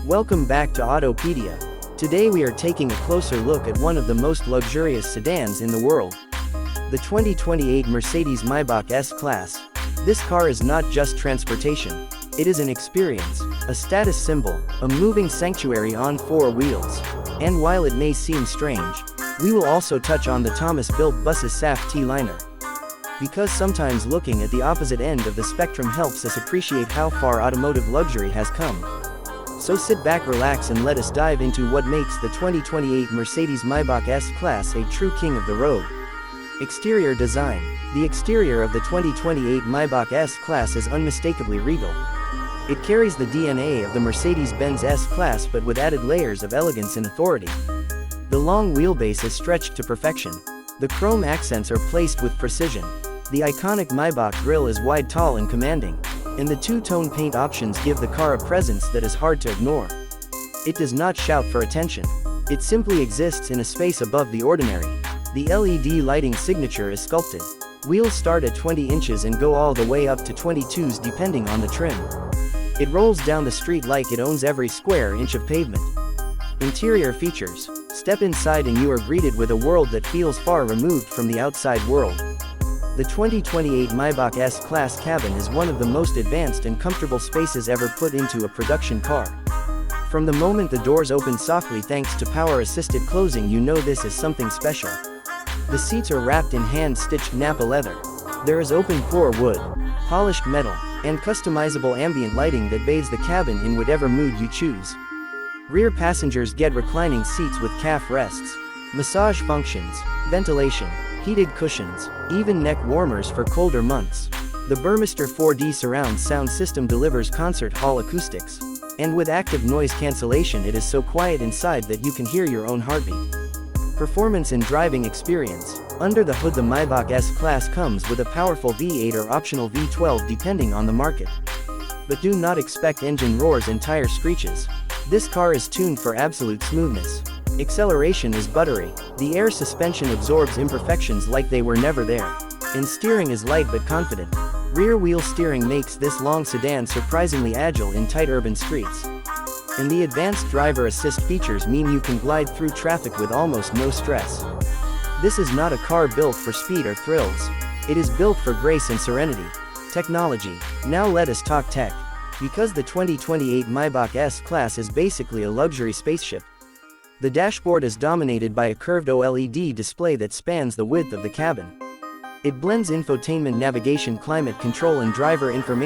Welcome back to Autopedia. Today we are taking a closer look at one of the most luxurious sedans in the world. The 2028 Mercedes-Maybach S-Class. This car is not just transportation. It is an experience, a status symbol, a moving sanctuary on four wheels. And while it may seem strange, we will also touch on the Thomas-built bus's SAF T-liner. Because sometimes looking at the opposite end of the spectrum helps us appreciate how far automotive luxury has come. So sit back, relax, and let us dive into what makes the 2028 Mercedes-Maybach S-Class a true king of the road. Exterior design. The exterior of the 2028 Maybach S-Class is unmistakably regal. It carries the DNA of the Mercedes-Benz S-Class but with added layers of elegance and authority. The long wheelbase is stretched to perfection. The chrome accents are placed with precision. The iconic Maybach grille is wide, tall, and commanding. And the two-tone paint options give the car a presence that is hard to ignore. It does not shout for attention. It simply exists in a space above the ordinary. The LED lighting signature is sculpted. Wheels start at 20 inches and go all the way up to 22s depending on the trim. It rolls down the street like it owns every square inch of pavement. Interior features. Step inside and you are greeted with a world that feels far removed from the outside world. The 2028 Maybach S-Class cabin is one of the most advanced and comfortable spaces ever put into a production car. From the moment the doors open softly thanks to power-assisted closing, you know this is something special. The seats are wrapped in hand-stitched Napa leather. There is open-pore wood, polished metal, and customizable ambient lighting that bathes the cabin in whatever mood you choose. Rear passengers get reclining seats with calf rests, massage functions, ventilation, heated cushions, even neck warmers for colder months. The Burmester 4D surround sound system delivers concert hall acoustics. And with active noise cancellation, it is so quiet inside that you can hear your own heartbeat. Performance and driving experience. Under the hood, the Maybach S-Class comes with a powerful V8 or optional V12 depending on the market. But do not expect engine roars and tire screeches. This car is tuned for absolute smoothness. Acceleration is buttery. The air suspension absorbs imperfections like they were never there. And steering is light but confident. Rear-wheel steering makes this long sedan surprisingly agile in tight urban streets. And the advanced driver assist features mean you can glide through traffic with almost no stress. This is not a car built for speed or thrills. It is built for grace and serenity. Technology. Now let us talk tech. Because the 2028 Maybach S-Class is basically a luxury spaceship. The dashboard is dominated by a curved OLED display that spans the width of the cabin. It blends infotainment, navigation, climate control, and driver information